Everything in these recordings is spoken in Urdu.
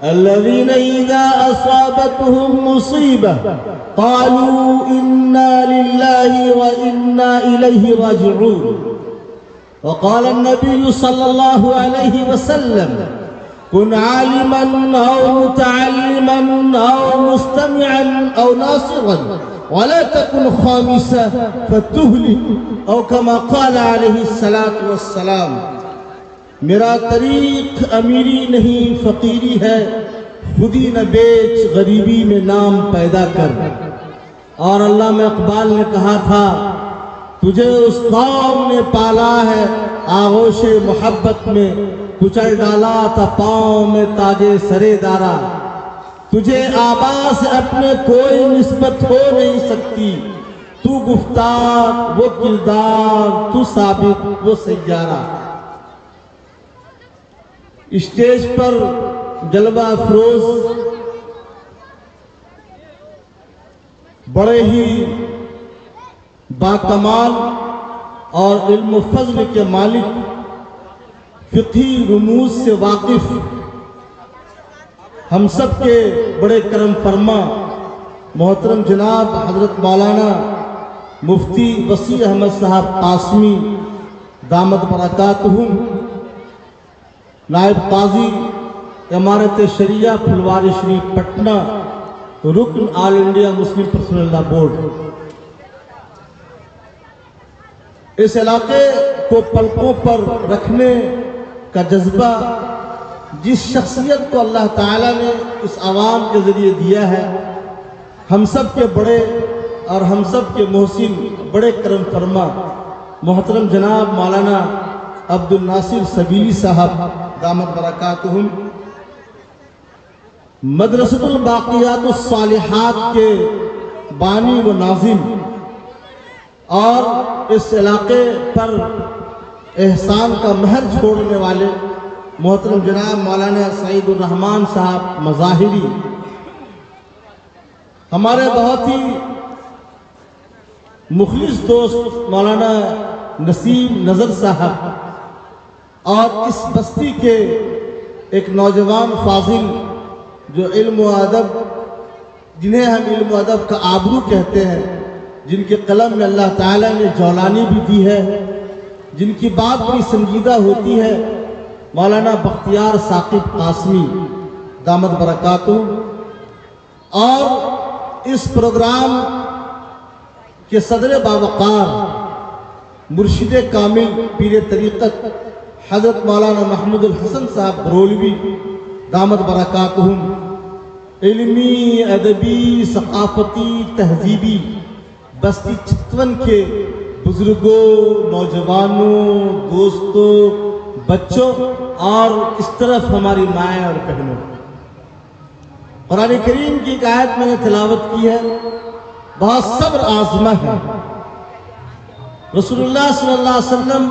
الذين إذا أصابتهم مصيبة قالوا إنا لله وإنا إليه راجعون. وقال النبي صلى الله عليه وسلم كن عالما أو متعلما أو مستمعا أو ناصرا ولا تكن خامسا فتهلك أو كما قال عليه الصلاة والسلام. میرا طریق امیری نہیں فقیری ہے، خودی نہ بیچ غریبی میں نام پیدا کر. اور علامہ اقبال نے کہا تھا تجھے اس قوم نے پالا ہے آغوش محبت میں، کچل ڈالا تھا پاؤں میں تاجے سرے دارا. تجھے آبا سے اپنے کوئی نسبت ہو نہیں سکتی، تو گفتار وہ کردار، تو ثابت وہ سیارہ. اسٹیج پر جلوہ افروز بڑے ہی باکمال اور علم و فضل کے مالک، فقہی رموز سے واقف، ہم سب کے بڑے کرم فرما محترم جناب حضرت مولانا مفتی وسیع احمد صاحب قاسمی دامت برکاتہم، نائب قاضی امارت شریعہ پھلواری شریف پٹنہ، رکن آل انڈیا مسلم پرسنل لا بورڈ. اس علاقے کو پلکوں پر رکھنے کا جذبہ جس شخصیت کو اللہ تعالیٰ نے اس عوام کے ذریعے دیا ہے، ہم سب کے بڑے اور ہم سب کے محسن بڑے کرم فرما محترم جناب مولانا عبد الناصر سبیلی صاحب دامت برکاتہم، مدرسۃ الباقیات الصالحات کے بانی و ناظم، اور اس علاقے پر احسان کا مہر چھوڑنے والے محترم جناب مولانا سعید الرحمان صاحب مظاہری، ہمارے بہت ہی مخلص دوست مولانا نسیم نظر صاحب، اور اس بستی کے ایک نوجوان فاضل جو علم و ادب، جنہیں ہم علم و ادب کا آبرو کہتے ہیں، جن کے قلم میں اللہ تعالیٰ نے جولانی بھی دی ہے، جن کی بات بڑی سنجیدہ ہوتی ہے، مولانا بختیار ثاقب قاسمی دامت برکاتہ. اور اس پروگرام کے صدر باوقار مرشد کامل پیر طریقت حضرت مولانا محمود الحسن صاحب برولوی دامت برکاتہم، علمی، ادبی، ثقافتی، تہذیبی بستی چتون کے بزرگوں، نوجوانوں، دوستوں، بچوں اور اس طرف ہماری مائیں اور بہنوں. قرآن کریم کی ایک آیت میں نے تلاوت کی ہے، بہت صبر آزما ہے. رسول اللہ صلی اللہ علیہ وسلم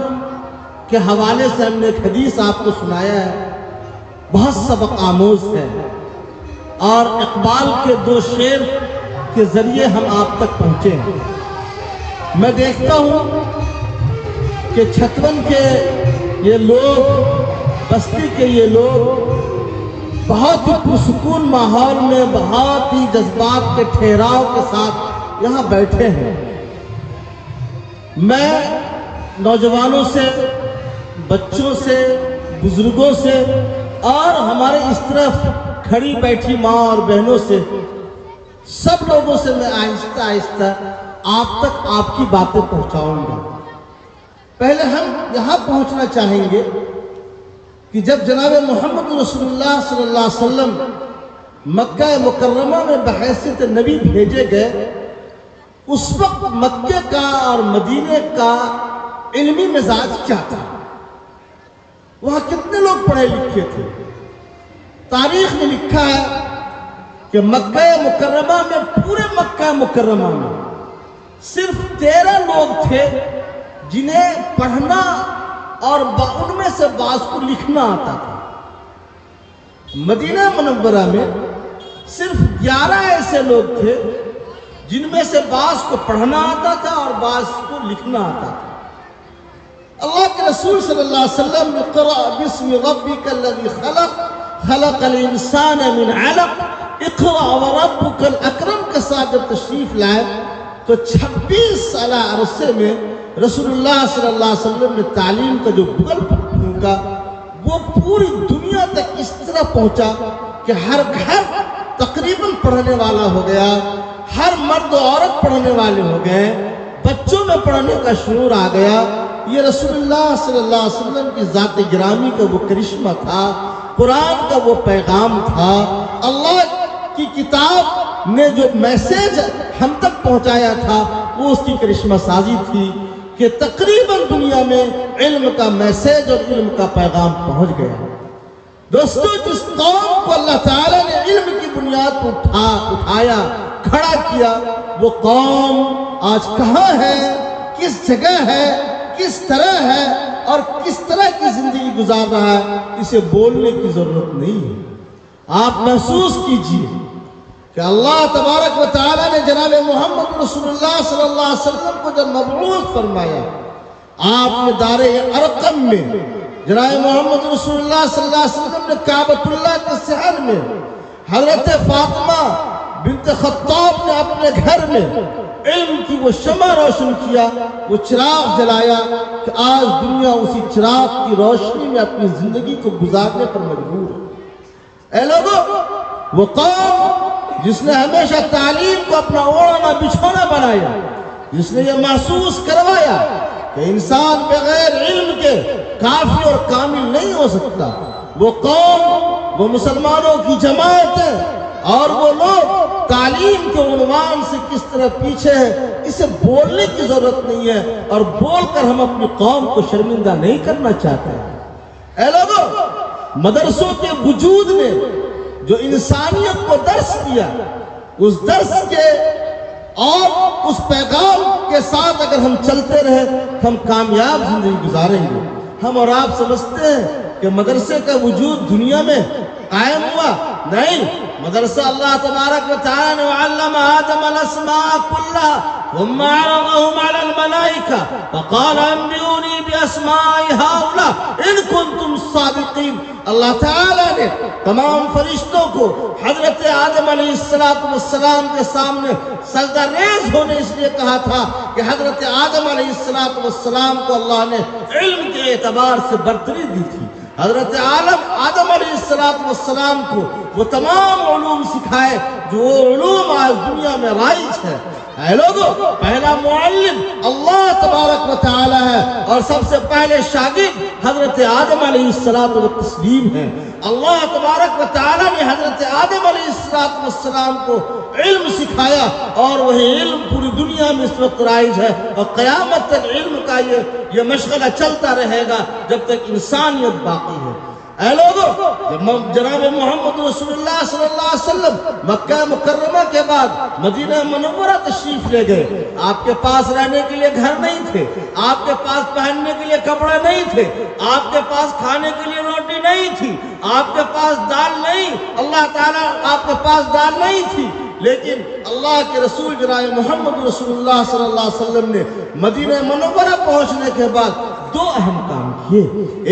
کے حوالے سے ہم نے ایک حدیث آپ کو سنایا ہے، بہت سبق آموز ہے، اور اقبال کے 2 شعر کے ذریعے ہم آپ تک پہنچے ہیں. میں دیکھتا ہوں کہ چھتون کے یہ لوگ، بستی کے یہ لوگ بہت ہی پرسکون ماحول میں، بہت ہی جذبات کے ٹھہراؤ کے ساتھ یہاں بیٹھے ہیں. میں نوجوانوں سے، بچوں سے، بزرگوں سے اور ہمارے اس طرف کھڑی بیٹھی ماں اور بہنوں سے، سب لوگوں سے میں آہستہ آہستہ آپ تک آپ کی باتیں پہنچاؤں گا. پہلے ہم یہاں پہنچنا چاہیں گے کہ جب جناب محمد رسول اللہ صلی اللہ علیہ وسلم مکہ مکرمہ میں بحیثیت نبی بھیجے گئے، اس وقت مکہ کا اور مدینے کا علمی مزاج کیا تھا؟ وہاں کتنے لوگ پڑھے لکھے تھے؟ تاریخ نے لکھا ہے کہ مکہ مکرمہ میں، پورے مکہ مکرمہ میں صرف 13 لوگ تھے جنہیں پڑھنا اور ان میں سے بعض کو لکھنا آتا تھا. مدینہ منورہ میں صرف 11 ایسے لوگ تھے جن میں سے بعض کو پڑھنا آتا تھا اور بعض کو لکھنا آتا تھا. اللہ کے رسول صلی اللہ علیہ وسلم اقرأ بسم ربک الذی خلق خلق الانسان من علق اقرأ وربک الاکرم کے ساتھ جب تشریف لائے تو 26 سالہ عرصے میں رسول اللہ صلی اللہ علیہ وسلم نے تعلیم کا جو بغل پھونکا وہ پوری دنیا تک اس طرح پہنچا کہ ہر گھر تقریباً پڑھنے والا ہو گیا، ہر مرد و عورت پڑھنے والے ہو گئے، بچوں میں پڑھنے کا شعور آ گیا۔ یہ رسول اللہ صلی اللہ علیہ وسلم کی ذات گرامی کا وہ کرشمہ تھا، قرآن کا وہ پیغام تھا، اللہ کی کتاب نے جو میسیج ہم تک پہنچایا تھا وہ اس کی کرشمہ سازی تھی کہ تقریباً دنیا میں علم کا میسیج اور علم کا پیغام پہنچ گیا۔ دوستو، جس قوم کو اللہ تعالیٰ نے علم کی بنیاد پر اٹھایا، کھڑا کیا، وہ قوم آج کہاں ہے، کس جگہ ہے، کس طرح ہے اور کس طرح کی زندگی گزار رہا ہے، اسے بولنے کی ضرورت نہیں ہے۔ آپ محسوس کیجئے کہ اللہ تبارک و تعالیٰ نے جناب محمد رسول اللہ صلی اللہ علیہ وسلم کو جب مبعوث فرمایا، آپ نے دار ارقم میں جناب محمد رسول اللہ صلی اللہ علیہ وسلم نے کعبۃ اللہ کے صحن میں حضرت فاطمہ بنت خطاب نے اپنے گھر میں علم کی وہ شمع روشن کیا، وہ چراغ جلایا کہ آج دنیا اسی چراغ کی روشنی میں اپنی زندگی کو گزارنے پر مجبور ہے۔ اے لوگوں، وہ قوم جس نے ہمیشہ تعلیم کو اپنا اوڑھنا بچھونا بنایا، جس نے یہ محسوس کروایا کہ انسان بغیر علم کے کافی اور کامل نہیں ہو سکتا، وہ قوم، وہ مسلمانوں کی جماعتیں اور وہ لوگ تعلیم کے عنوان سے کس طرح پیچھے ہے، اسے بولنے کی ضرورت نہیں ہے، اور بول کر ہم اپنی قوم کو شرمندہ نہیں کرنا چاہتے ہیں۔ اے لوگوں، مدرسوں کے وجود نے جو انسانیت کو درس دیا، اس درس کے اور اس پیغام کے ساتھ اگر ہم چلتے رہے ہم کامیاب زندگی گزاریں گے۔ ہم اور آپ سمجھتے ہیں کہ مدرسے کا وجود دنیا میں قائم ہوا، نہیں، مدرسہ اللہ تبارک و تعالی نے وعلم آدم الاسماء كلها ثم عرضهم على الملائكة فقال انبئوني باسماء هؤلاء ان كنتم صادقين۔ اللہ تعالی نے تمام فرشتوں کو حضرت آدم علیہ السلام کے سامنے سجدہ ریز ہونے اس لیے کہا تھا کہ حضرت آدم علیہ السلام کو اللہ نے علم کے اعتبار سے برتری دی تھی۔ حضرت آدم علیہ السلام کو وہ تمام علوم سکھائے جو وہ علوم آج دنیا میں رائج ہے۔ اے لوگوں، پہلا معلم اللہ تبارک و تعالی ہے اور سب سے پہلے شاگرد حضرت آدم علیہ السلام ہے۔ اللہ تبارک و تعالی نے حضرت آدم علیہ السلام کو علم سکھایا اور وہی علم پوری دنیا میں اس وقت رائج ہے، اور قیامت تک علم کا یہ مشغلہ چلتا رہے گا جب تک انسانیت باقی ہے۔ اے لوگوں، جب جناب محمد رسول اللہ صلی اللہ علیہ وسلم مکہ مکرمہ کے بعد مدینہ منورہ تشریف لے گئے، آپ کے پاس رہنے کے لیے گھر نہیں تھے، آپ کے پاس پہننے کے لیے کپڑے نہیں تھے، آپ کے پاس کھانے کے لیے روٹی نہیں تھی، آپ کے پاس دال نہیں، اللہ تعالیٰ آپ کے پاس دال نہیں تھی، لیکن اللہ کے رسول جناب محمد رسول اللہ صلی اللہ علیہ وسلم نے مدینہ منورہ پہنچنے کے بعد دو اہم کام کیے۔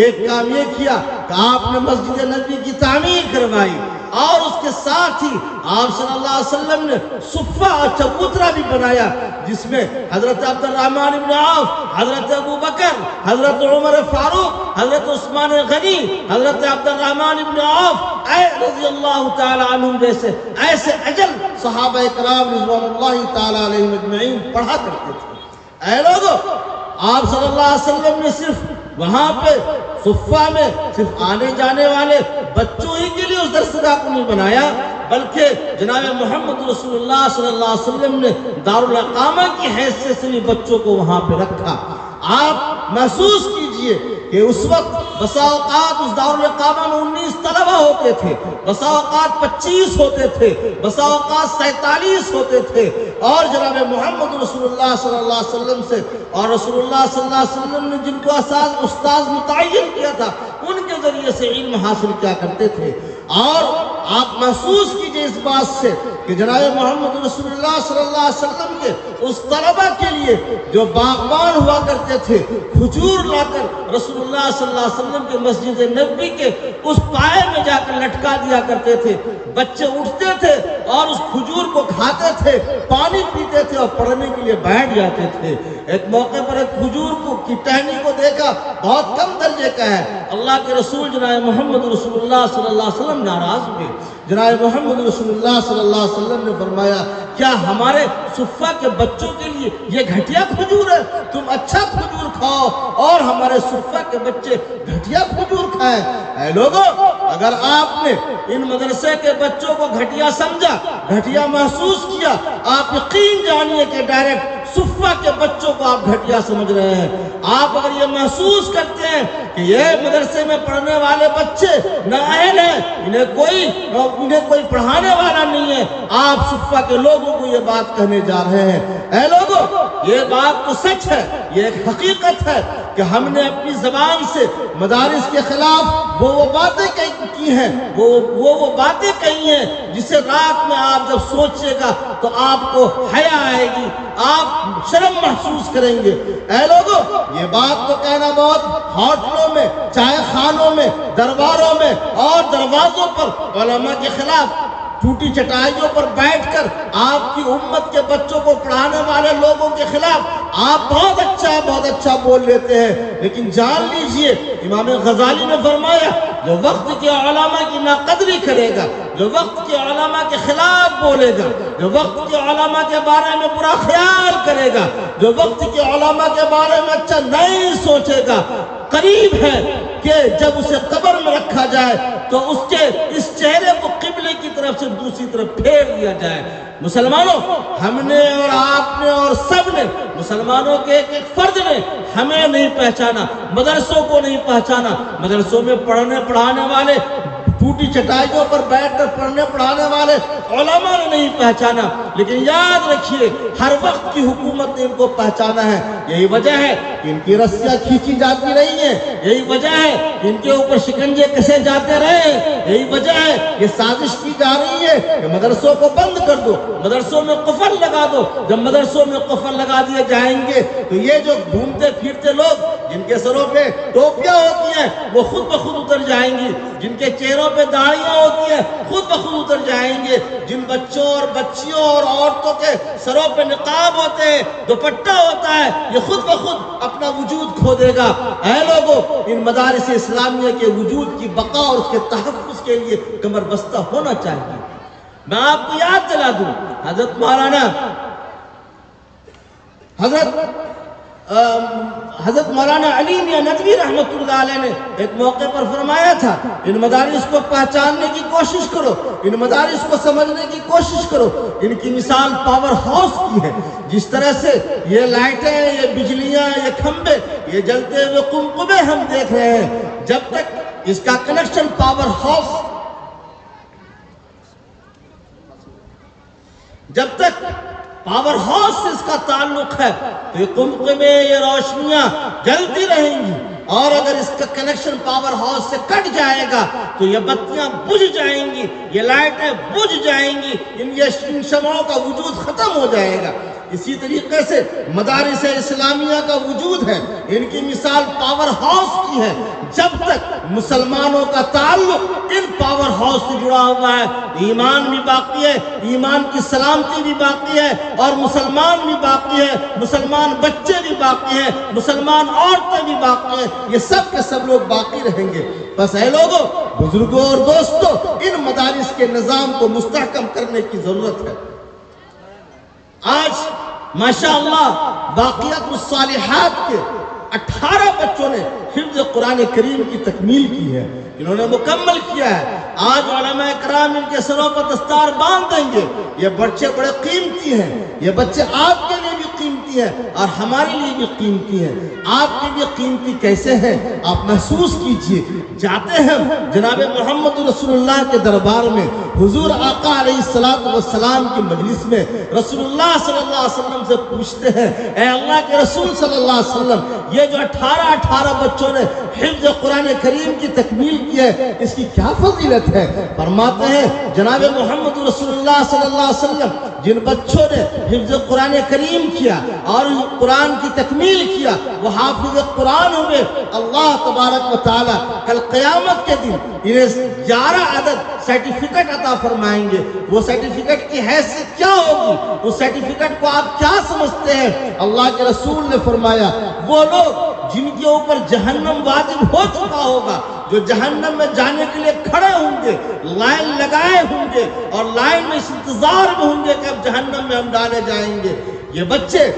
ایک کام یہ کیا کہ آپ نے مسجد نبی کی تعمیر کروائی، اور اس کے ساتھ ہی آپ صلی اللہ علیہ وسلم نے صفہ اور چبوترا بھی بنایا، جس میں حضرت عبد الرحمن بن عوف، حضرت ابو بکر، حضرت عمر فاروق، حضرت عثمان غنی، حضرت عبد الرحمن بن عوف رضی اللہ تعالی عنہ جیسے ایسے اجل صحابہ کرام رضوان اللہ تعالی علیہم اجمعین پڑھا کرتے تھے۔ اے لوگوں، آپ صلی اللہ علیہ وسلم نے صرف وہاں پہ صفہ میں صرف آنے جانے والے بچوں ہی کے لیے اس درسگاہ کو نہیں بنایا، بلکہ جناب محمد رسول اللہ صلی اللہ علیہ وسلم نے دارالاقامہ کی حیثیت سے بھی بچوں کو وہاں پہ رکھا۔ آپ محسوس کیجئے کہ اس وقت بسا اوقات اس دارالاقامہ میں 19 طلبہ ہوتے تھے، بسا اوقات 25 ہوتے تھے، بسا اوقات 47 ہوتے تھے، اور جناب محمد رسول اللہ صلی اللہ علیہ وسلم سے اور رسول اللہ صلی اللہ علیہ وسلم نے جن کو استاذ متعین کیا تھا ان کے ذریعے سے علم حاصل کیا کرتے تھے۔ اور آپ محسوس کیجئے اس بات سے کہ جناب محمد رسول اللہ صلی اللہ علیہ وسلم کے اس طلبہ کے لیے جو باغبان ہوا کرتے تھے، کھجور لا کر رسول اللہ صلی اللہ علیہ وسلم کے مسجد نبوی کے اس پائے میں جا کر لٹکا دیا کرتے تھے، بچے اٹھتے تھے اور اس کھجور کو کھاتے تھے، پانی پیتے تھے اور پڑھنے کے لیے بیٹھ جاتے تھے۔ ایک موقع پر ایک کھجور کی ٹہنی کو دیکھا، بہت کم درجے کا ہے، اللہ کے رسول جناب محمد رسول اللہ صلی اللہ علیہ وسلم ناراض ہوئے۔ جناب محمد رسول اللہ صلی اللہ علیہ وسلم نے فرمایا، کیا ہمارے صفہ کے بچوں کے لیے یہ گھٹیا کھجور ہے؟ تم اچھا کھجور کھاؤ اور ہمارے صفہ کے بچے گھٹیا کھجور کھائیں۔ اے لوگوں، اگر آپ نے ان مدرسے کے بچوں کو گھٹیا سمجھا، گھٹیا محسوس کیا، آپ یقین جانیے کہ ڈائریکٹ صفہ کے بچوں کو آپ گھٹیا سمجھ رہے ہیں۔ آپ اگر یہ محسوس کرتے ہیں کہ یہ مدرسے میں پڑھنے والے بچے نااہل ہیں، انہیں کوئی پڑھانے والا نہیں ہے، آپ صفہ کے لوگوں کو یہ بات کہنے جا رہے ہیں۔ اے لوگوں، یہ بات تو سچ ہے، یہ ایک حقیقت ہے کہ ہم نے اپنی زبان سے مدارس کے خلاف وہ باتیں کی ہیں، وہ باتیں کہی ہیں جسے رات میں آپ جب سوچے گا تو آپ کو حیا آئے گی، آپ شرم محسوس کریں گے۔ اے لوگوں، یہ بات تو کہنا بہت ہوٹلوں میں، چائے خانوں میں، درباروں میں اور دروازوں پر علماء کے خلاف ٹوٹی چٹائیوں پر بیٹھ کر آپ کی امت کے بچوں کو پڑھانے والے لوگوں کے خلاف آپ بہت اچھا بول لیتے ہیں، لیکن جان لیجئے امام غزالی نے فرمایا، جو وقت کے علماء کی ناقدری کرے گا، جو وقت کے علماء کے خلاف بولے گا، جو وقت کے علماء کے بارے میں برا خیال کرے گا، جو وقت کے علماء کے بارے میں اچھا نہیں سوچے گا، قریب ہے کہ جب اسے قبر میں رکھا جائے تو اس کے اس چہرے کو قبلے کی طرف سے دوسری طرف پھیر دیا جائے۔ مسلمانوں، ہم نے اور آپ نے اور سب نے، مسلمانوں کے ایک ایک فرد نے ہمیں نہیں پہچانا، مدرسوں کو نہیں پہچانا، مدرسوں میں پڑھانے والے، ٹوٹی چٹائیوں پر بیٹھ کر پڑھنے پڑھانے والے علماء نے نہیں پہچانا، لیکن یاد رکھیے ہر وقت کی حکومت نے ان کو پہچانا ہے۔ یہی وجہ ہے کہ ان کی رسیاں کھینچی جاتی رہی ہیں، یہی وجہ ہے کہ ان کے اوپر شکنجے کسے جاتے رہے، یہی وجہ ہے یہ سازش کی جا رہی ہے کہ مدرسوں کو بند کر دو، مدرسوں میں قفل لگا دو۔ جب مدرسوں میں قفل لگا دیے جائیں گے تو یہ جو گھومتے پھرتے لوگ جن کے سروں پہ ٹوپیاں ہوتی ہیں وہ خود بخود اتر جائیں گی، جن کے چہروں پہ داڑھیاں ہوتی ہیں خود بخود اتر جائیں گے، جن بچوں اور بچیوں اور عورتوں کے سروں پہ نقاب ہوتے ہیں، دوپٹہ ہوتا ہے، یہ خود بخود اپنا وجود کھو دے گا۔ اے لوگوں، ان مدارس اسلامیہ کے وجود کی بقا اور اس کے تحفظ کے لیے کمر بستہ ہونا چاہیے۔ میں آپ کو یاد دلا دوں، حضرت مولانا علی میاں ندوی رحمۃ اللہ علیہ نے ایک موقع پر فرمایا تھا، ان مدارس کو پہچاننے کی کوشش کرو، ان مدارس کو سمجھنے کی کوشش کرو۔ ان کی مثال پاور ہاؤس کی ہے، جس طرح سے یہ لائٹیں، یہ بجلیاں، یہ کھمبے، یہ جلتے ہوئے قمقمے ہم دیکھ رہے ہیں، جب تک اس کا کنیکشن پاور ہاؤس، جب تک پاور ہاؤس سے اس کا تعلق ہے تو یہ قمقمے، یہ روشنیاں جلتی رہیں گی، اور اگر اس کا کنیکشن پاور ہاؤس سے کٹ جائے گا تو یہ بتیاں بجھ جائیں گی، یہ لائٹیں بجھ جائیں گی، ان شمعوں کا وجود ختم ہو جائے گا۔ اسی طریقے سے مدارس اسلامیہ کا وجود ہے، ان کی مثال پاور ہاؤس کی ہے۔ جب تک مسلمانوں کا تعلق ان پاور ہاؤس سے جڑا ہوا ہے، ایمان بھی باقی ہے، ایمان کی سلامتی بھی باقی ہے، اور مسلمان بھی باقی ہے، مسلمان بچے بھی باقی ہیں، مسلمان عورتیں بھی باقی ہیں، یہ سب کے سب لوگ باقی رہیں گے۔ بس اے لوگوں، بزرگوں اور دوستوں، ان مدارس کے نظام کو مستحکم کرنے کی ضرورت ہے۔ آج ماشاءاللہ باقیات الصالحات کے 18 بچوں نے حفظ قرآن کریم کی تکمیل کی ہے، انہوں نے مکمل کیا ہے۔ آج علماء کرام ان کے سروں پر دستار باندھ دیں گے۔ یہ بچے بڑے قیمتی ہیں، یہ بچے آپ کے لیے بھی قیمتی ہیں اور ہمارے لیے بھی قیمتی ہیں۔ آپ کے لیے قیمتی کیسے ہیں آپ محسوس کیجئے۔ جاتے ہیں جناب محمد رسول اللہ کے دربار میں، حضور آقا علیہ السلام کی مجلس میں رسول اللہ صلی اللہ علیہ وسلم سے پوچھتے ہیں، اے اللہ کے رسول صلی اللہ علیہ وسلم، یہ جو 18 بچوں نے حفظ قرآن کریم کی تکمیل کی ہے، اس کی کیا فضیلت ہے؟ فرماتے ہیں جناب محمد رسول اللہ صلی اللہ علیہ وسلم، جن بچوں نے حفظ قرآن کریم کیا اور قرآن کی تکمیل کیا وہ حافظ قرآن ہوئے، اللہ تبارک و تعالی کل قیامت کے دن انہیں 11 عدد سرٹیفکیٹ عطا فرمائیں گے۔ وہ سرٹیفکیٹ کی حیثیت کیا ہوگی؟ اس سرٹیفکیٹ کو آپ کیا سمجھتے ہیں؟ اللہ کے رسول نے فرمایا وہ لوگ جن کے اوپر جہنم واجب ہو چکا ہوگا، جو جہنم میں جانے کے لیے کھڑے ہوں گے، لائن لگائے ہوں گے اور لائن میں اس انتظار میں ہوں گے کہ اب جہنم میں ہم ڈالے جائیں گے، یہ بچے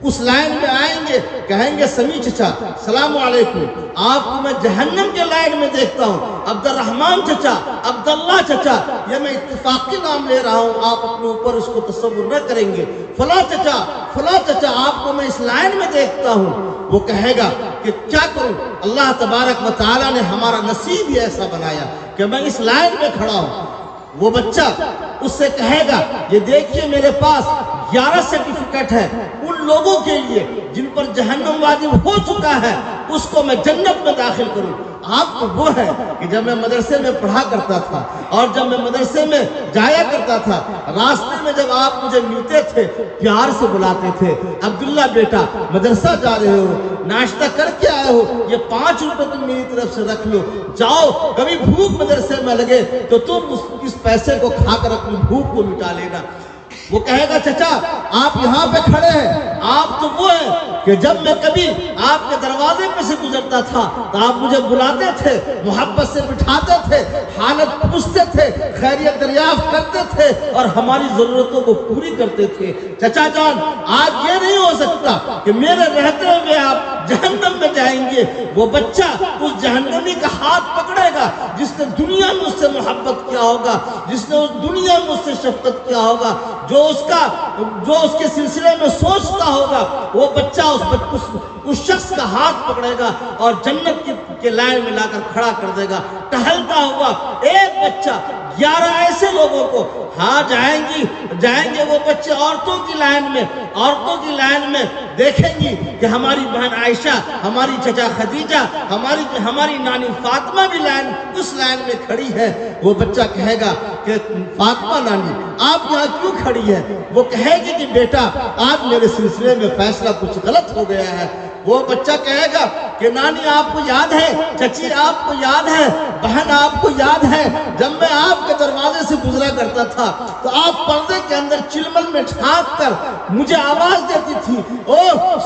اس لائن میں آئیں گے، کہیں گے سمیع چچا سلام علیکم، آپ کو میں جہنم کے لائن میں دیکھتا ہوں، عبد الرحمن چچا، عبداللہ چچا، یہ میں اتفاقی نام لے رہا ہوں، آپ اپنے اوپر اس کو تصور نہ کریں گے، فلاں چچا آپ کو میں اس لائن میں دیکھتا ہوں۔ وہ کہے گا کہ کیا کروں، اللہ تبارک و تعالیٰ نے ہمارا نصیب ہی ایسا بنایا کہ میں اس لائن میں کھڑا ہوں۔ وہ بچہ اس سے کہے گا یہ دیکھیے میرے پاس 11 سرٹیفکیٹ ہے ان لوگوں کے لیے جن پر جہنم واجب ہو چکا ہے، اس کو میں جنت میں داخل کروں۔ آپ کو وہ ہے کہ جب میں مدرسے میں پڑھا کرتا تھا اور جب میں مدرسے میں جایا کرتا تھا، راستے میں جب آپ مجھے ملتے تھے پیار سے بلاتے تھے، عبداللہ بیٹا مدرسہ جا رہے ہو، ناشتہ کر کے آئے ہو، یہ 5 روپے تم میری طرف سے رکھ لو، جاؤ کبھی بھوک مدرسے میں لگے تو تم اس پیسے کو کھا کر اپنی بھوک کو مٹا لینا۔ وہ کہے گا چچا آپ یہاں پہ کھڑے ہیں، آپ تو وہ ہیں کہ جب میں کبھی آپ کے دروازے پہ سے گزرتا تھا تو آپ مجھے بلاتے تھے، محبت سے بٹھاتے تھے، حالت پوچھتے تھے، خیریت دریافت کرتے تھے اور ہماری ضرورتوں کو پوری کرتے تھے۔ چچا جان آج یہ نہیں ہو سکتا کہ میرے رہتے ہوئے آپ جہنم میں جائیں گے۔ وہ بچہ اس جہنمی کا ہاتھ پکڑے گا جس نے دنیا میں اس سے محبت کیا ہوگا، جس نے اس دنیا میں اس سے شفقت کیا ہوگا، جو اس کے سلسلے میں سوچتا ہوگا، وہ بچہ اس شخص کا ہاتھ پکڑے گا اور جنت کے لائن میں لا کر کھڑا کر دے گا۔ ٹہلتا ہوا ایک بچہ 11 ایسے لوگوں کو جائیں گے وہ بچے عورتوں کی لائن میں دیکھیں گی کہ ہماری بہن عائشہ، ہماری چچا خدیجہ، ہماری نانی فاطمہ بھی اس لائن میں کھڑی ہے۔ وہ بچہ کہے گا کہ فاطمہ نانی آپ یہاں کیوں کھڑی ہے؟ وہ کہے گی کہ بیٹا آج میرے سلسلے میں فیصلہ کچھ غلط ہو گیا ہے۔ وہ بچہ کہے گا کہ نانی آپ کو یاد ہے، چچی آپ کو یاد ہے، بہن آپ کو یاد ہے، جب میں آپ کے دروازے سے گزرا کرتا تھا تو آپ پردے کے اندر چلمن میں جھانک کر مجھے آواز دیتی تھی، او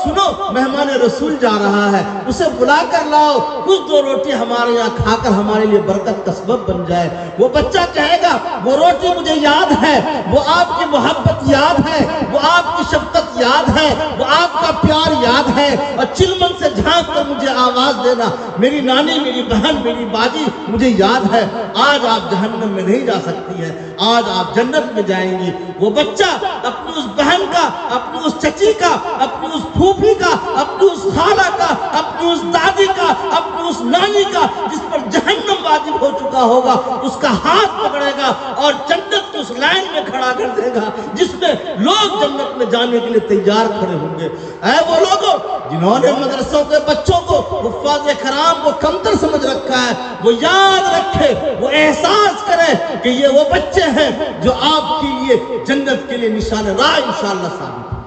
سنو مہمان رسول جا رہا ہے، اسے بلا کر لاؤ، کچھ 2 روٹی ہمارے یہاں کھا کر ہمارے لیے برکت کا سبب بن جائے۔ وہ بچہ کہے گا وہ روٹی مجھے یاد ہے، وہ آپ کی محبت یاد ہے، وہ آپ کی شفقت یاد ہے، وہ آپ کا پیار یاد ہے، اور چلمن سے جھانک کر مجھے آواز دینا، میری نانی، میری بہن، میری باجی مجھے یاد ہے۔ آج آپ جہنم میں نہیں جا سکتی ہیں، آج آپ جنت میں جائیں گی۔ وہ بچہ اپنی اس بہن کا، اپنی اس چچی کا، اپنی اس پھوپھی کا، اپنی اس خالہ کا، اپنی اس دادی کا، اپنی اس نانی کا جس پر جہنم واجب ہو چکا ہوگا، اس کا ہاتھ پکڑے گا اور جنت کی اس لائن میں کھڑا کر دے گا جس میں لوگ جنت میں جانے کے لیے تیار کھڑے ہوں گے۔ اے وہ لوگوں جنہوں نے مدرسوں کے بچوں کو، حفاظ کرام کو کمتر سمجھ رکھا ہے، وہ یاد رکھے، وہ احساس کرے کہ یہ وہ بچے ہیں جو آپ کے لیے جنت کے لیے نشان راہ انشاءاللہ ثابت ہے۔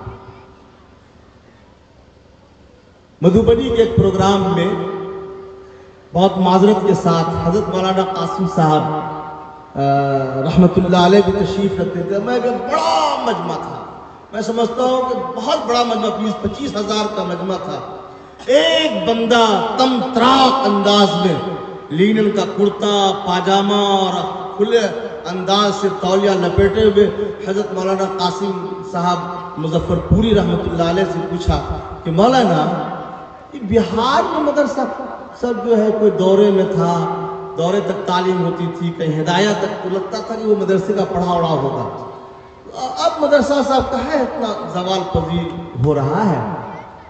مدھوبنی کے ایک پروگرام میں بہت معذرت کے ساتھ حضرت مولانا قاسم صاحب رحمت اللہ علیہ بھی تشریف رکھتے تھے۔ میں ایک بڑا مجمع تھا، میں سمجھتا ہوں کہ بہت بڑا مجمع، 20-25 ہزار کا مجمع تھا۔ ایک بندہ تم تراک انداز میں لینن کا کرتا پاجامہ اور کھلے انداز سے تولیہ لپیٹے ہوئے حضرت مولانا قاسم صاحب مظفر پوری رحمت اللہ علیہ سے پوچھا کہ مولانا یہ بہار میں مدرسہ سب جو ہے کوئی دورے میں تھا، دورے تک تعلیم ہوتی تھی، کہیں ہدایہ تک، تو لگتا تھا کہ وہ مدرسے کا پڑھا اڑا ہوگا، اب مدرسہ صاحب کا ہے اتنا زوال پذیر ہو رہا ہے۔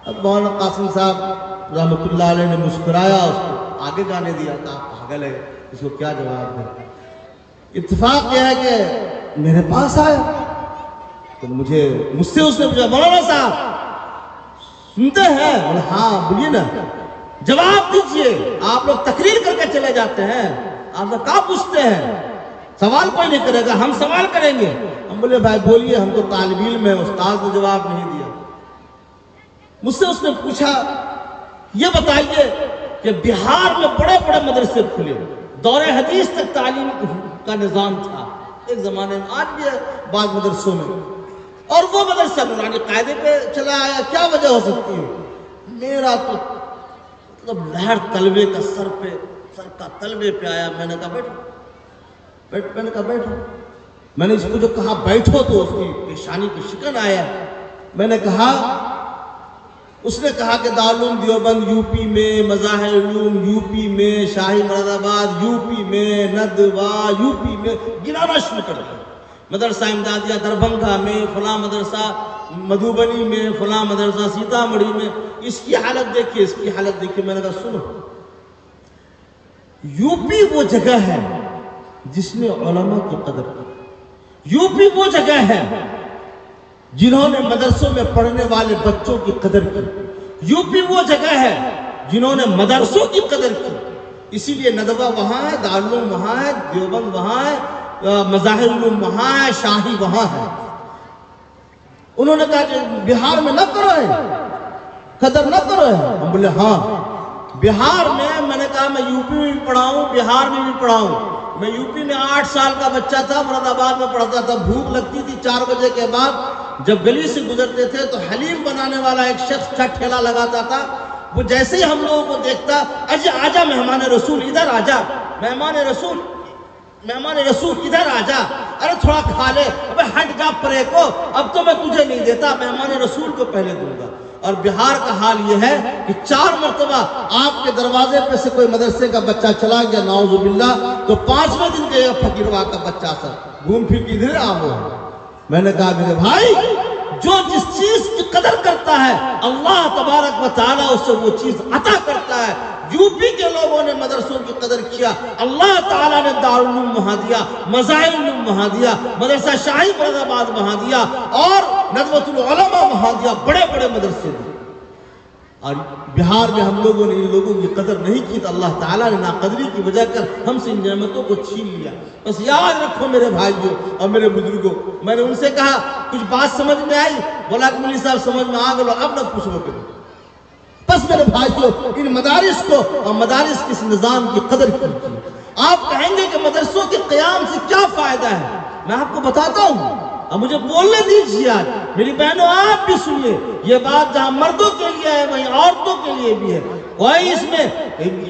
اب مولانا قاسم صاحب رحمت اللہ علیہ نے مسکرایا، اس کو آگے جانے دیا، کہا پاگل ہے، اس کو کیا جواب ہے۔ اتفاق یہ ہے کہ میرے پاس آیا تو مجھ سے اس نے پوچھا مولانا صاحب سنتے ہیں؟ بولے ہاں بولیے نا، جواب دیجئے، آپ لوگ تقریر کر کے چلے جاتے ہیں، آپ لوگ کہاں پوچھتے ہیں؟ سوال کوئی نہیں کرے گا، ہم سوال کریں گے۔ ہم بولے بھائی بولیے، ہم تو طالب علم ہیں، استاد نے جواب نہیں دیا۔ مجھ سے اس نے پوچھا یہ بتائیے کہ بہار میں بڑے بڑے مدرسے کھلے، دور حدیث تک تعلیم کا نظام تھا ایک زمانے میں، آج بھی ہے بعض مدرسوں میں، اور وہ مدرسہ نورانی قاعدے پہ چلا آیا، کیا وجہ ہو سکتی ہے؟ میرا تو مطلب لہر طلبے کا سر کا طلبے پہ آیا۔ میں نے کہا بیٹھو، میں نے اس کو جو کہا بیٹھو تو اس کی پیشانی کی شکن آیا۔ میں نے کہا، اس نے کہا کہ دارالعلوم دیوبند یو پی میں، مظاہر علوم یو پی میں، شاہی مراد آباد یو پی میں، ندوہ یو پی میں، گنانا شروع کر دیا۔ مدرسہ امدادیہ دربھنگا میں، فلاں مدرسہ مدھوبنی میں، فلاں مدرسہ سیتامڑھی میں، اس کی حالت دیکھیے، اس کی حالت دیکھیے۔ میں نے کہا سنو، یو پی وہ جگہ ہے جس نے علماء کی قدر کی، یو پی وہ جگہ ہے جنہوں نے مدرسوں میں پڑھنے والے بچوں کی قدر کی، یو پی وہ جگہ ہے جنہوں نے مدرسوں کی قدر کی۔ اسی لیے ندوہ وہاں ہے، دارالعلوم وہاں ہے، دیوبند وہاں ہے، مظاہر علوم وہاں ہے، شاہی وہاں ہے۔ انہوں نے کہا کہ بہار میں نہ کرو ہے، قدر نہ کرو ہے۔ ہم بولے ہاں، بہار میں نے کہا میں یو پی میں بھی پڑھاؤں، بہار میں بھی پڑھاؤں۔ میں یو پی میں 8 سال کا بچہ تھا، مراد آباد میں پڑھتا تھا۔ بھوک لگتی تھی 4 بجے کے بعد، جب گلی سے گزرتے تھے تو حلیم بنانے والا ایک شخص تھا، ٹھیلا لگاتا تھا۔ وہ جیسے ہی ہم لوگوں کو دیکھتا، آجا مہمان رسول، ادھر آجا مہمان رسول ادھر آجا، ارے تھوڑا کھا لے، ابے ہٹ جا پرے کو، اب تو میں تجھے نہیں دیتا، مہمان رسول کو پہلے دوں گا۔ اور بہار کا حال یہ ہے کہ 4 مرتبہ آپ کے دروازے پہ سے کوئی مدرسے کا بچہ چلا گیا نعوذ باللہ، تو 5ویں دن کے فقیروا کا بچہ سا گھوم پھر کے ادھر آ گیا۔ میں نے کہا میرے بھائی، جو جس چیز کی قدر کرتا ہے اللہ تبارک و تعالیٰ اس سے وہ چیز عطا کرتا ہے۔ یو پی کے لوگوں نے مدرسوں کی قدر کیا، اللہ تعالیٰ نے دارالعلوم وہاں دیا، مظاہر علوم وہاں دیا، مدرسہ شاہی مراد آباد وہاں دیا، اور ندوۃ العلماء وہاں دیا، بڑے بڑے مدرسے دیے۔ اور بہار میں ہم لوگوں نے ان لوگوں کی قدر نہیں کی تو اللہ تعالیٰ نے ناقدری کی وجہ کر ہم سے ان نعمتوں کو چھین لیا۔ بس یاد رکھو میرے بھائیوں اور میرے بزرگوں، میں نے ان سے کہا کچھ بات سمجھ میں آئی؟ بولا کہ مولوی صاحب سمجھ میں آ گئے، اب نہ پوچھو پھر۔ بس میرے بھائیوں، ان مدارس کو اور مدارس کے اس نظام کی قدر کیجیے۔ آپ کہیں گے کہ مدرسوں کے قیام سے کیا فائدہ ہے؟ میں آپ کو بتاتا ہوں، اب مجھے بولنے دیجیے۔ آج میری بہنوں آپ بھی سنیے، یہ بات جہاں مردوں کے لیے ہے وہیں عورتوں کے لیے بھی ہے۔ کوئی اس میں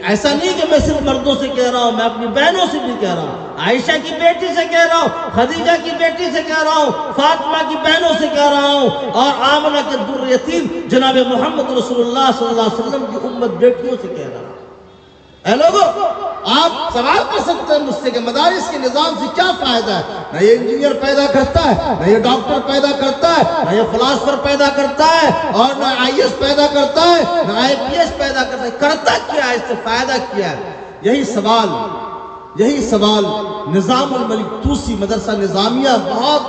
ایسا نہیں کہ میں صرف مردوں سے کہہ رہا ہوں، میں اپنی بہنوں سے بھی کہہ رہا ہوں، عائشہ کی بیٹی سے کہہ رہا ہوں، خدیجہ کی بیٹی سے کہہ رہا ہوں، فاطمہ کی بہنوں سے کہہ رہا ہوں، اور آمنہ کے در یتیم جناب محمد رسول اللہ صلی اللہ علیہ وسلم کی امت بیٹیوں سے کہہ رہا ہوں۔ اے لوگوں، آپ سوال کر سکتے ہیں مجھ سے کہ مدارس کے نظام سے کیا فائدہ ہے؟ نہ یہ انجینئر پیدا کرتا ہے، نہ یہ ڈاکٹر پیدا کرتا ہے، نہ یہ فلاسفر پیدا کرتا ہے، اور نہ IAS پیدا کرتا ہے، نہ IPS پیدا کرتا ہے۔ کرتا کیا ہے؟ اس سے فائدہ کیا ہے؟ یہی سوال نظام الملک طوسی مدرسہ نظامیہ بہت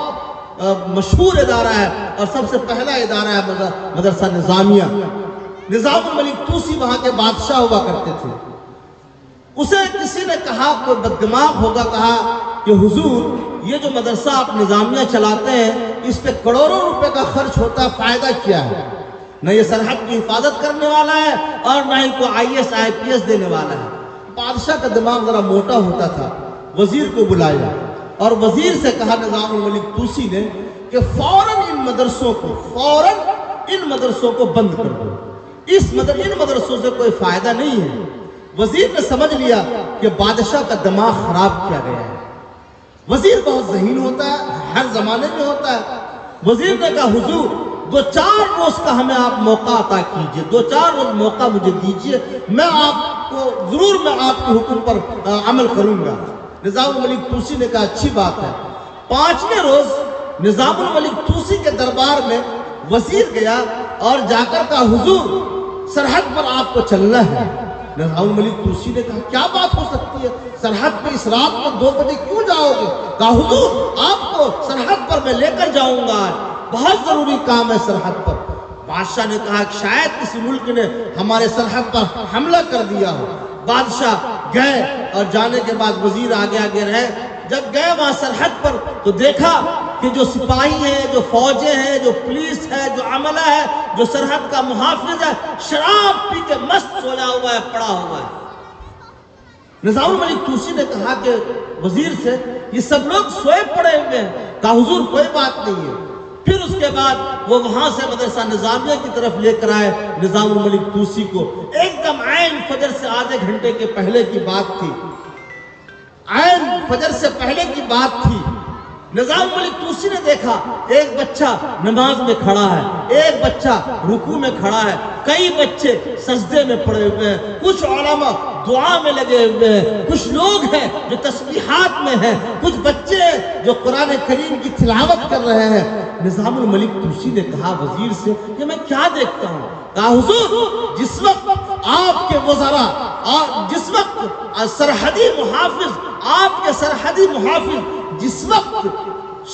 مشہور ادارہ ہے، اور سب سے پہلا ادارہ ہے مدرسہ نظامیہ۔ نظام الملک طوسی وہاں کے بادشاہ ہوا کرتے تھے۔ اسے کسی نے کہا، کوئی بددماغ ہوگا، کہا کہ حضور یہ جو مدرسہ آپ نظامیہ چلاتے ہیں اس پہ کروڑوں روپے کا خرچ ہوتا ہے، فائدہ کیا ہے؟ نہ یہ سرحد کی حفاظت کرنے والا ہے اور نہ ہی کوئی IAS IPS دینے والا ہے۔ بادشاہ کا دماغ ذرا موٹا ہوتا تھا، وزیر کو بلایا اور وزیر سے کہا نظام الملک طوسی نے کہ فوراً ان مدرسوں کو بند کر دو، ان مدرسوں سے کوئی فائدہ نہیں ہے۔ وزیر نے سمجھ لیا کہ بادشاہ کا دماغ خراب کیا گیا ہے۔ وزیر بہت ذہین ہوتا ہے، ہر زمانے میں ہوتا ہے۔ وزیر نے کہا حضور 2-4 روز کا ہمیں آپ موقع عطا کیجئے، 2-4 روز موقع مجھے دیجئے، میں آپ کے حکم پر عمل کروں گا۔ نظام الملک طوسی نے کہا اچھی بات ہے۔ 5ویں روز نظام الملک طوسی کے دربار میں وزیر گیا اور جا کر کہا حضور سرحد پر آپ کو چلنا ہے۔ نظام الملک طوسی نے کہا کیا بات ہو سکتی کی ہے, سرحد پہ اس رات کو 2 بجے کیوں جاؤ گے؟ کہا حضور آپ کو سرحد پر میں لے کر جاؤں گا, بہت ضروری کام ہے سرحد پر. بادشاہ نے کہا کہ شاید کسی ملک نے ہمارے سرحد پر حملہ کر دیا ہو. بادشاہ گئے اور جانے کے بعد وزیر آگے آگے رہے. جب گئے وہاں سرحد پر تو دیکھا کہ جو سپاہی ہیں, جو فوجیں ہیں, جو پولیس ہے, جو عملہ ہے, جو سرحد کا محافظ ہے, شراب پی کے مست سویا ہوا ہے, پڑا ہوا ہے. نظام الملک طوسی نے کہا کہ وزیر سے یہ سب لوگ سوئے پڑے ہوئے ہیں. کہا حضور کوئی بات نہیں ہے. پھر اس کے بعد وہ وہاں سے مدرسہ نظامیہ کی طرف لے کر آئے نظام الملک طوسی کو. ایک دم عین فجر سے آدھے گھنٹے کے پہلے کی بات تھی, عین فجر سے پہلے کی بات تھی. نظام الملک طوسی نے دیکھا ایک بچہ نماز میں کھڑا ہے, ایک بچہ رکوع میں کھڑا ہے, کئی بچے سجدے میں پڑے ہوئے ہیں, کچھ علماء دعا میں لگے ہوئے ہیں, کچھ لوگ ہیں جو تسبیحات میں ہیں, کچھ بچے ہیں جو قرآن کریم کی تلاوت کر رہے ہیں. نظام الملک طوسی نے کہا وزیر سے کہ میں کیا دیکھتا ہوں؟ کہا حضور جس وقت آپ کے وزراء اور جس وقت سرحدی محافظ, آپ کے سرحدی محافظ جس وقت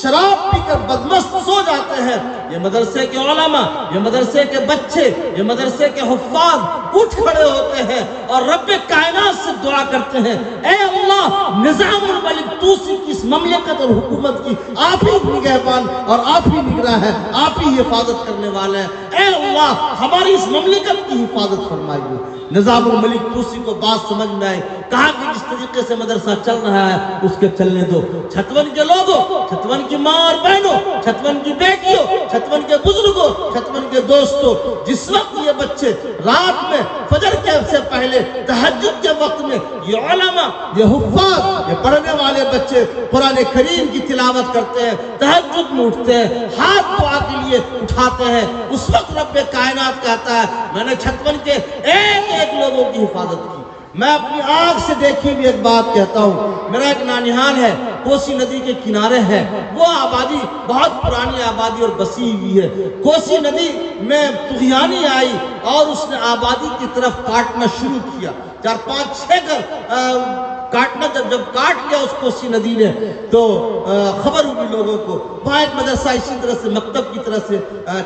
شراب پی کر بدمست سو جاتے ہیں, یہ مدرسے کے علماء, یہ مدرسے کے بچے, یہ مدرسے کے حفاظ اٹھ کھڑے ہوتے ہیں اور رب کائنات سے دعا کرتے ہیں, اے اللہ نظام الملک طوسی کی اس مملکت اور حکومت کی آپ ہی نگہبان اور آپ ہی نگراں ہیں, آپ ہی حفاظت کرنے والے ہیں, اے اللہ ہماری اس مملکت کی حفاظت فرمائیے. نظام الملک طوسی کو بات سمجھ میں آئی. کہا کہ جس طریقے سے مدرسہ چل رہا ہے اس کے چلنے دو. چھتون کے لوگوں, چھتون کی ماں اور بہنوں, چھتون کی بیٹیوں, چھتون کے بزرگوں, چھتون کے دوستوں, جس وقت یہ بچے رات میں فجر کے سے پہلے تہجد کے وقت میں یہ علماء, یہ حفاظ, یہ پڑھنے والے بچے قرآن کریم کی تلاوت کرتے ہیں, تہجد میں اٹھتے ہیں, ہاتھ دعا کے لیے اٹھاتے ہیں, اس وقت رب کائنات کہتا ہے میں نے چھتون کے ایک ایک لوگوں کی حفاظت کی. میں اپنی آنکھ سے دیکھی بھی ایک بات کہتا ہوں. میرا ایک نانیہال ہے, کوسی ندی کے کنارے ہے. وہ آبادی بہت پرانی آبادی اور بسی ہوئی ہے. کوسی ندی میں طغیانی آئی اور اس نے آبادی کی طرف کاٹنا شروع کیا. 4-5-6 گھر کاٹنا, جب کاٹ لیا اس کوسی ندی نے تو خبر ہوئی لوگوں کو. وہاں ایک مدرسہ اسی طرح سے مکتب کی طرح سے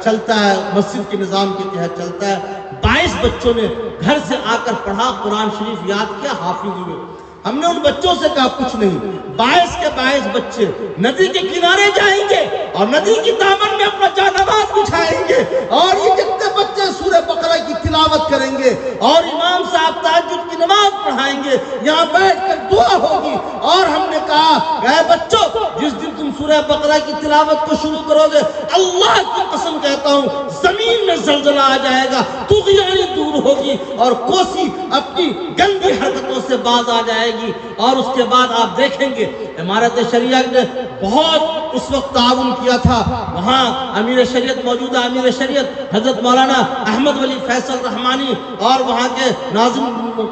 چلتا ہے, مسجد کے نظام کے تحت چلتا ہے. 22 بچوں نے گھر سے آ کر پڑھا, قرآن شریف یاد کیا, حافظ ہوئے. ہم نے ان بچوں سے کہا کچھ نہیں, 22 کے 22 بچے ندی کے کنارے جائیں گے اور ندی کی دامن میں اپنا جانماز بچھائیں گے اور یہ جتنے بچے سورہ بقرہ کی تلاوت کریں گے اور امام صاحب تہجد کی نماز پڑھائیں گے, یہاں بیٹھ کر دعا ہوگی. اور ہم نے کہا اے بچوں, جس دن تم سورہ بقرہ کی تلاوت کو شروع کرو گے اللہ کی قسم کہتا ہوں زمین میں زلزلہ آ جائے گا, طغیانی دور ہوگی اور کوسی اپنی گندی حرکتوں سے باز آ جائے گی. اور اس کے بعد آپ دیکھیں گے امارت شریعت نے بہت اس وقت تعاون کیا تھا. وہاں امیر شریعت, موجودہ امیر شریعت حضرت مولانا احمد ولی فیصل رحمانی اور وہاں کے ناظم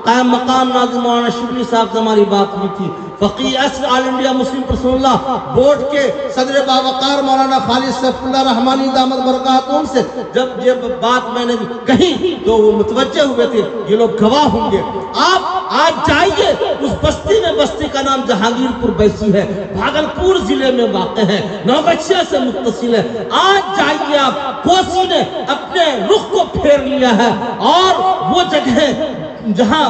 قائم مقام ناظم مولانا شبلی صاحب سے ہماری بات ہوئی تھی. فقیہ اصل آل انڈیا مسلم پرسنل اللہ بورڈ کے صدر باوقار مولانا خالد سیف اللہ رحمانی دامت برکاتہم سے جب یہ بات میں نے کہی تو وہ متوجہ ہوئے تھے, یہ لوگ گواہ ہوں گے. آپ آج جائیے اس بستی میں, بستی کا نام جہانگیر پور بیسی ہے, بھاگلپور ضلع میں واقع ہے, نوگچھیا سے متصل ہے. آج جائیے آپ, کوسی نے اپنے رخ کو پھیر لیا ہے اور وہ جگہ جہاں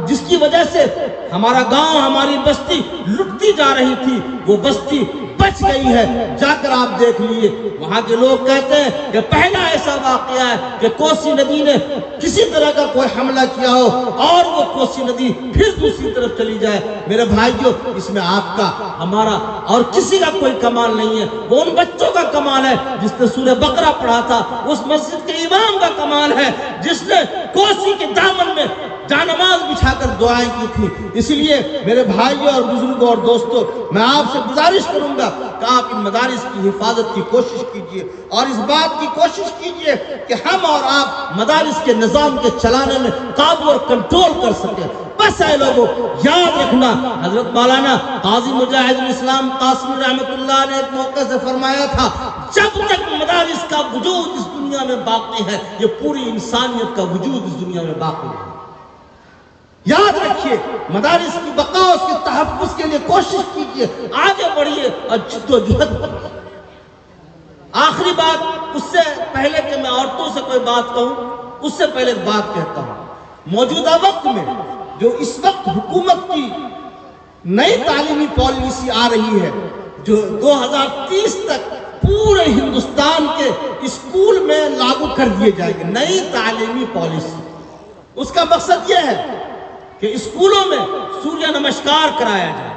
جس کی وجہ سے ہمارا گاؤں, ہماری بستی لٹتی جا رہی تھی, وہ بستی بچ گئی ہے. جا کر آپ دیکھ لیے. وہاں کے لوگ کہتے ہیں کہ پہلا ایسا واقعہ ہے کہ کوسی ندی نے کسی طرح کا کوئی حملہ کیا ہو اور وہ کوسی ندی پھر دوسری طرف چلی جائے. میرے بھائیوں, اس میں آپ کا, ہمارا اور کسی کا کوئی کمال نہیں ہے. وہ ان بچوں کا کمال ہے جس نے سورہ بقرہ پڑھا تھا, اس مسجد کے امام کا کمال ہے جس نے کوسی کے دامن میں جانماز بچھا کر دعائیں کی تھی. اسی لیے میرے بھائیوں اور بزرگوں اور دوستوں, میں آپ سے گزارش کروں گا کہ آپ ان مدارس کی حفاظت کی کوشش کیجئے اور اس بات کی کوشش کیجئے کہ ہم اور آپ مدارس کے نظام کے چلانے میں قابو اور کنٹرول کر سکیں. بس اے لوگوں, یاد رکھنا حضرت مولانا قاضی مجاہد الاسلام قاسمی رحمت اللہ نے ایک موقع سے فرمایا تھا, جب تک مدارس کا وجود اس دنیا میں باقی ہے, یہ پوری انسانیت کا وجود اس دنیا میں باقی ہے. یاد رکھیے مدارس کی بقا اس کے تحفظ کے لیے کوشش کیجیے، آگے بڑھیے اور جد و جہد کیجیے۔ آخری بات، اس سے پہلے کہ میں عورتوں سے کوئی بات کہوں، اس سے پہلے ایک بات کہتا ہوں۔ موجودہ وقت میں جو اس وقت حکومت کی نئی تعلیمی پالیسی آ رہی ہے، جو 2030 تک پورے ہندوستان کے اسکول میں لاگو کر دیے جائیں گے، نئی تعلیمی پالیسی، اس کا مقصد یہ ہے کہ اسکولوں میں سوریہ نمسکار کرایا جائے۔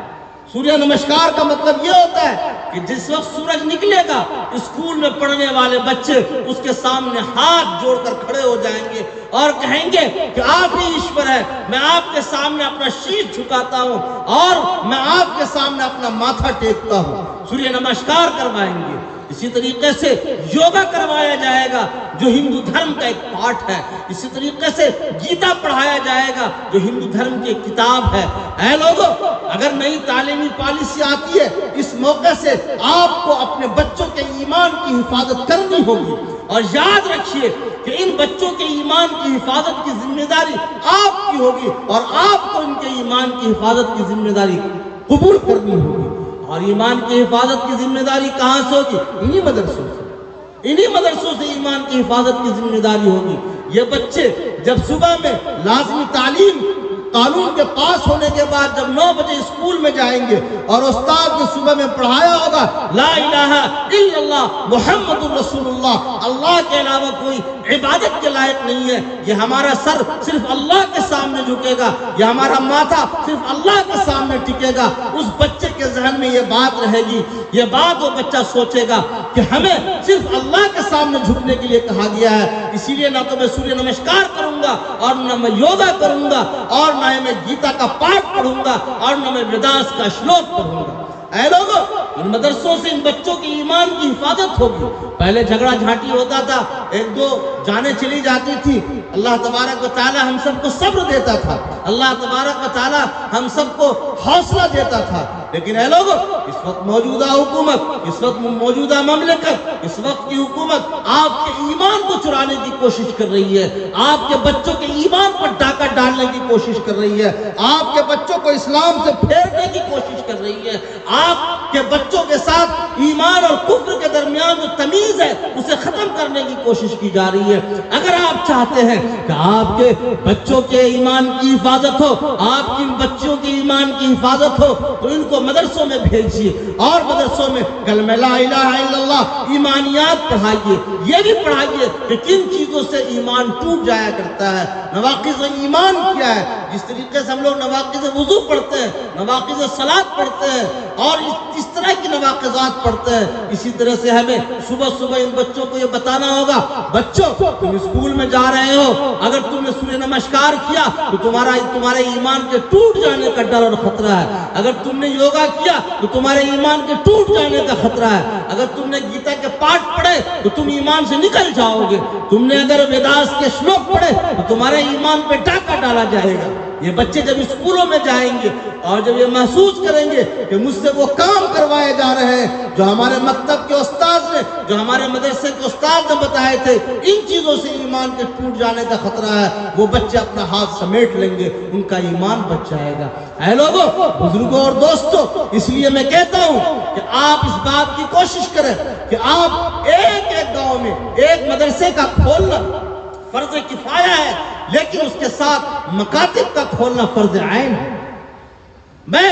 سوریہ نمسکار کا مطلب یہ ہوتا ہے کہ جس وقت سورج نکلے گا، اسکول میں پڑھنے والے بچے اس کے سامنے ہاتھ جوڑ کر کھڑے ہو جائیں گے اور کہیں گے کہ آپ ہی ایشور ہے، میں آپ کے سامنے اپنا شیش جھکاتا ہوں اور میں آپ کے سامنے اپنا ماتھا ٹیکتا ہوں۔ سوریہ نمسکار کروائیں گے۔ اسی طریقے سے یوگا کروایا جائے گا جو ہندو دھرم کا ایک پارٹ ہے۔ اسی طریقے سے گیتا پڑھایا جائے گا جو ہندو دھرم کی ایک کتاب ہے۔ اے لوگوں، اگر نئی تعلیمی پالیسی آتی ہے، اس موقع سے آپ کو اپنے بچوں کے ایمان کی حفاظت کرنی ہوگی، اور یاد رکھیے کہ ان بچوں کے ایمان کی حفاظت کی ذمہ داری آپ کی ہوگی، اور آپ کو ان کے ایمان کی حفاظت کی ذمہ داری قبول کرنی ہوگی۔ اور ایمان کی حفاظت کی ذمہ داری کہاں سے ہوگی؟ انہی مدرسوں سے، انہی مدرسوں سے ایمان کی حفاظت کی ذمہ داری ہوگی۔ یہ بچے جب صبح میں لازمی تعلیم قانون کے پاس ہونے کے بعد جب 9 بجے اسکول میں جائیں گے اور استاد نے صبح میں پڑھایا ہوگا لا الہ الا اللہ محمد الرسول اللہ، اللہ کے علاوہ کوئی عبادت کے لائق نہیں ہے، یہ ہمارا سر صرف اللہ کے سامنے جھکے گا، یہ ہمارا ماتھا صرف اللہ کے سامنے ٹکے گا، اس بچے کے ذہن میں یہ بات رہے گی، یہ بات وہ بچہ سوچے گا کہ ہمیں صرف اللہ کے سامنے جھکنے کے لیے کہا گیا ہے۔ اسی لیے نہ تو میں سوریہ نمسکار کروں گا، اور نہ میں یوگا کروں گا، اور نہ میں گیتا کا پاٹ پڑھوں گا، اور نہ میں ویداس کا شلوک پڑھوں گا۔ اے لوگوں، ان مدرسوں سے ان بچوں کی ایمان کی حفاظت ہوگی۔ پہلے جھگڑا جھاٹی ہوتا تھا، ایک دو جانیں چلی جاتی تھی، اللہ تبارک و تعالی ہم سب کو صبر دیتا تھا، اللہ تبارک و تعالی ہم سب کو حوصلہ دیتا تھا۔ لیکن اے لوگوں، اس وقت موجودہ حکومت، اس وقت موجودہ مملکت، اس وقت کی حکومت آپ کے ایمان کو چرانے کی کوشش کر رہی ہے، آپ کے بچوں کے ایمان پر ڈاکہ ڈالنے کی کوشش کر رہی ہے، آپ کے بچوں کو اسلام سے پھیرنے کی کوشش کر رہی ہے، آپ کے بچوں کے ساتھ ایمان اور کفر کے درمیان جو تمیز ہے اسے ختم کرنے کی کوشش کی جا رہی ہے۔ اگر آپ چاہتے ہیں کہ آپ کے بچوں کے ایمان کی حفاظت ہو، آپ کی بچوں کے ایمان کی حفاظت ہو، تو ان کو مدرسوں میں بھیجیے، اور مدرسوں میں کلمہ لا الہ الا اللہ ایمانیات پڑھائیے، یہ بھی پڑھائیے کہ کن چیزوں سے ایمان ٹوٹ جایا کرتا ہے، نواقض ایمان کیا ہے۔ جس طریقے سے ہم لوگ نواقض وضو پڑھتے ہیں، نواقض صلاۃ پڑھتے ہیں، اور اس طرح کی نواقضات پڑھتے ہیں، اسی طرح سے ہمیں صبح صبح ان بچوں کو یہ بتانا ہوگا، بچوں تم اسکول میں جا رہے ہو، اگر تم نے سوریہ نمسکار کیا تو تمہارے ایمان کے ٹوٹ جانے کا ڈر اور خطرہ ہے، اگر تم نے یوگا کیا تو تمہارے ایمان کے ٹوٹ جانے کا خطرہ ہے، اگر تم نے گیتا کے پاٹ پڑھے تو تم ایمان سے نکل جاؤ گے، تم نے اگر ویداس کے شلوک پڑھے تو تمہارے ایمان پہ ڈاکہ ڈالا جائے گا۔ یہ بچے جب اسکولوں میں جائیں گے اور جب یہ محسوس کریں گے کہ مجھ سے وہ کام کروائے جا رہے ہیں جو ہمارے مکتب کے استاد نے، جو ہمارے مدرسے کے استاد نے بتائے تھے، ان چیزوں سے ایمان کے ٹوٹ جانے کا خطرہ ہے، وہ بچے اپنا ہاتھ سمیٹ لیں گے، ان کا ایمان بچ جائے گا۔ اے لوگوں، بزرگوں اور دوستوں، اس لیے میں کہتا ہوں کہ آپ اس بات کی کوشش کریں کہ آپ ایک ایک گاؤں میں ایک مدرسے کا کھولنا فرض کفایہ ہے، لیکن اس کے ساتھ مکاتب کا کھولنا فرض عین ہے۔ میں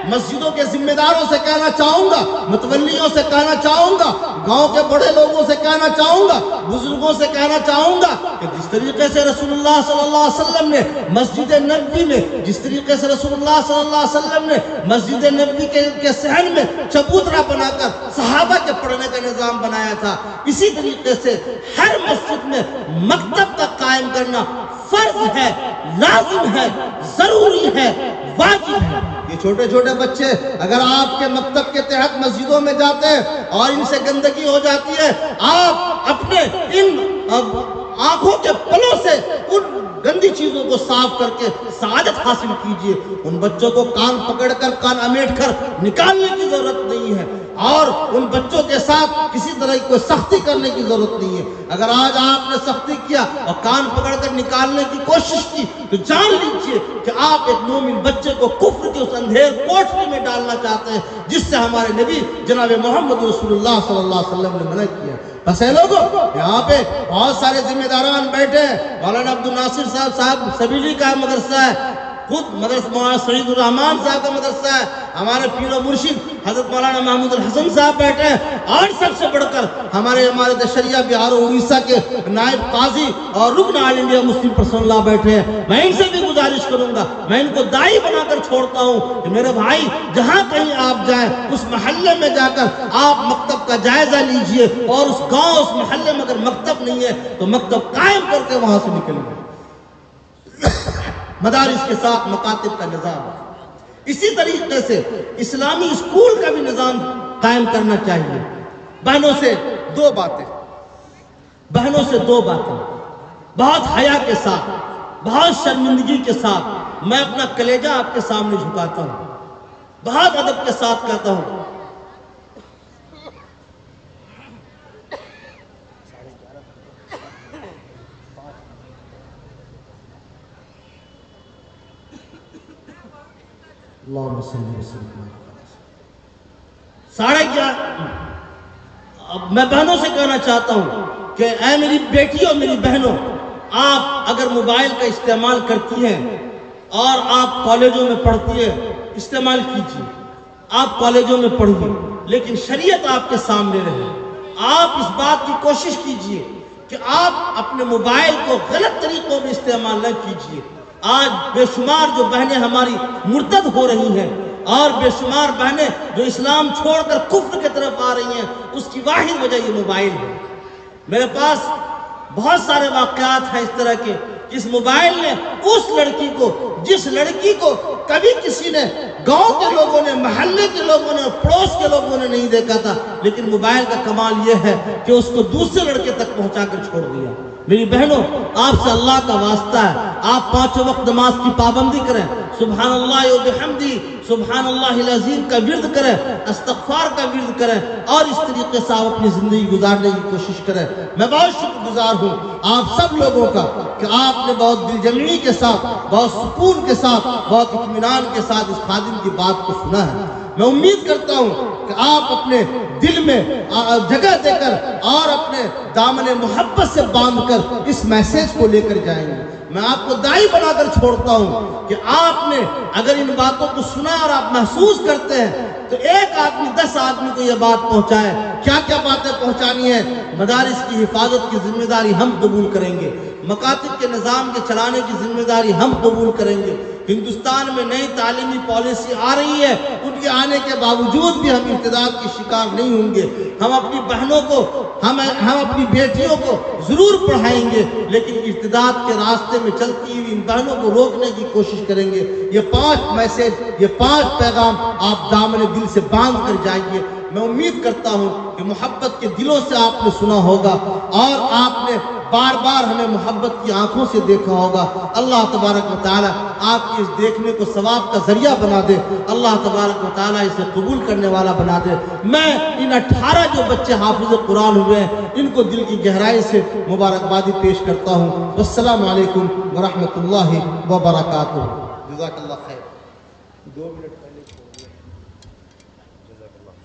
مسجدوں کے ذمہ داروں سے کہنا چاہوں گا، متولیوں سے کہنا چاہوں گا، گاؤں کے بڑے لوگوں سے کہنا چاہوں گا، بزرگوں سے کہنا چاہوں گا کہ جس طریقے سے رسول اللہ صلی اللہ علیہ وسلم نے مسجد نبوی میں، جس طریقے سے رسول اللہ صلی اللہ علیہ وسلم نے مسجد نبوی کے صحن میں چبوترا بنا کر صحابہ کے پڑھنے کا نظام بنایا تھا، اسی طریقے سے ہر مسجد میں مکتب کا قائم کرنا فرض ہے، لازم ہے، ضروری ہے، واجب ہے۔ یہ چھوٹے چھوٹے بچے اگر آپ کے مکتب کے تحت مسجدوں میں جاتے ہیں اور ان سے گندگی ہو جاتی ہے، آپ اپنے ان آنکھوں کے پلوں سے ان گندی چیزوں کو صاف کر کے سعادت حاصل کیجئے۔ ان بچوں کو کان پکڑ کر، کان امیٹ کر نکالنے کی ضرورت نہیں ہے۔ اور ان بچوں کے ساتھ کسی طرح کی کوئی سختی کرنے کی ضرورت نہیں ہے۔ اگر آج آپ نے سختی کیا اور کان پکڑ کر نکالنے کی کوشش کی تو جان لیجئے کہ آپ ایک مومن بچے کو کفر کے اس اندھیر کوٹری میں ڈالنا چاہتے ہیں جس سے ہمارے نبی جناب محمد رسول اللہ صلی اللہ علیہ وسلم نے منع کیا۔ بس اے لوگوں، یہاں پہ بہت سارے ذمہ داران بیٹھے ہیں۔ مولانا عبد الناصر صاحب سبیلی کا مدرسہ ہے، خود مدرسہ مولانا سعید الرحمان صاحب کا مدرسہ ہے، ہمارے پیر و مرشد حضرت مولانا محمود الحسن صاحب بیٹھے ہیں، اور سب سے بڑھ کر ہمارے امارت شریعہ بہار و اڑیسہ کے نائب قاضی اور رکن آل انڈیا مسلم پرسنل لا بیٹھے ہیں۔ میں ان سے بھی گزارش کروں گا، میں ان کو داعی بنا کر چھوڑتا ہوں کہ میرے بھائی جہاں کہیں آپ جائیں اس محلے میں جا کر آپ مکتب کا جائزہ لیجئے، اور اس گاؤں اس محلے میں اگر مکتب نہیں ہے تو مکتب قائم کر کے وہاں سے نکلیں گے۔ مدارس کے ساتھ مکاتب کا نظام، اسی طریقے سے اسلامی اسکول کا بھی نظام قائم کرنا چاہیے۔ بہنوں سے دو باتیں بہت حیا کے ساتھ، بہت شرمندگی کے ساتھ میں اپنا کلیجہ آپ کے سامنے جھکاتا ہوں، بہت ادب کے ساتھ کہتا ہوں، اللہم صلی وسلم۔ 11:30 اب میں بہنوں سے کہنا چاہتا ہوں کہ اے میری بیٹیوں میری بہنوں، آپ اگر موبائل کا استعمال کرتی ہیں اور آپ کالجوں میں پڑھتی ہیں، استعمال کیجیے، آپ کالجوں میں پڑھیے، لیکن شریعت آپ کے سامنے رہے۔ آپ اس بات کی کوشش کیجیے کہ آپ اپنے موبائل کو غلط طریقوں میں استعمال نہ کیجیے۔ آج بے شمار جو بہنیں ہماری مرتد ہو رہی ہیں، اور بے شمار بہنیں جو اسلام چھوڑ کر کفر کی طرف آ رہی ہیں، اس کی واحد وجہ یہ موبائل ہے۔ میرے پاس بہت سارے واقعات ہیں اس طرح کے، اس موبائل نے اس لڑکی کو، جس لڑکی کو کبھی کسی نے، گاؤں کے لوگوں نے، محلے کے لوگوں نے، پڑوس کے لوگوں نے نہیں دیکھا تھا، لیکن موبائل کا کمال یہ ہے کہ اس کو دوسرے لڑکے تک پہنچا کر چھوڑ دیا۔ میری بہنوں، آپ سے اللہ کا واسطہ ہے، آپ 5 وقت نماز کی پابندی کریں، سبحان اللہ و بحمدی، سبحان اللہ العظیم کا ورد کریں، استغفار کا ورد کریں، اور اس طریقے سے آپ اپنی زندگی گزارنے کی کوشش کریں۔ میں بہت شکر گزار ہوں آپ سب لوگوں کا کہ آپ نے بہت دل جمعی کے ساتھ، بہت سکون کے ساتھ، بہت اطمینان کے ساتھ اس خادم کی بات کو سنا ہے۔ میں امید کرتا ہوں کہ آپ اپنے دل میں جگہ دے کر اور اپنے دامن محبت سے باندھ کر اس میسیج کو لے کر جائیں گے۔ میں آپ کو داعی بنا کر چھوڑتا ہوں کہ آپ نے اگر ان باتوں کو سنا اور آپ محسوس کرتے ہیں تو ایک آدمی 10 آدمی کو یہ بات پہنچائے۔ کیا کیا باتیں پہنچانی ہیں؟ مدارس کی حفاظت کی ذمہ داری ہم قبول کریں گے، مکاتب کے نظام کے چلانے کی ذمہ داری ہم قبول کریں گے۔ ہندوستان میں نئی تعلیمی پالیسی آ رہی ہے، ان کے آنے کے باوجود بھی ہم ارتداد کی شکار نہیں ہوں گے۔ ہم اپنی بہنوں کو، ہم اپنی بیٹیوں کو ضرور پڑھائیں گے، لیکن ارتداد کے راستے میں چلتی ہوئی ان بہنوں کو روکنے کی کوشش کریں گے۔ یہ 5 میسیج، یہ 5 پیغام آپ دامن دل سے باندھ کر جائیے۔ میں امید کرتا ہوں کہ محبت کے دلوں سے آپ نے سنا ہوگا اور آپ نے بار بار ہمیں محبت کی آنکھوں سے دیکھا ہوگا۔ اللہ تبارک و تعالی آپ کی اس دیکھنے کو ثواب کا ذریعہ بنا دے، اللہ تبارک و تعالی اسے قبول کرنے والا بنا دے۔ میں ان 18 جو بچے حافظ قرآن ہوئے ہیں ان کو دل کی گہرائی سے مبارکبادی پیش کرتا ہوں۔ والسلام علیکم ورحمۃ اللہ وبرکاتہ۔ جزاک اللہ خیر۔ 2 منٹ پہلے چھوڑ دیا۔ جزاک اللہ۔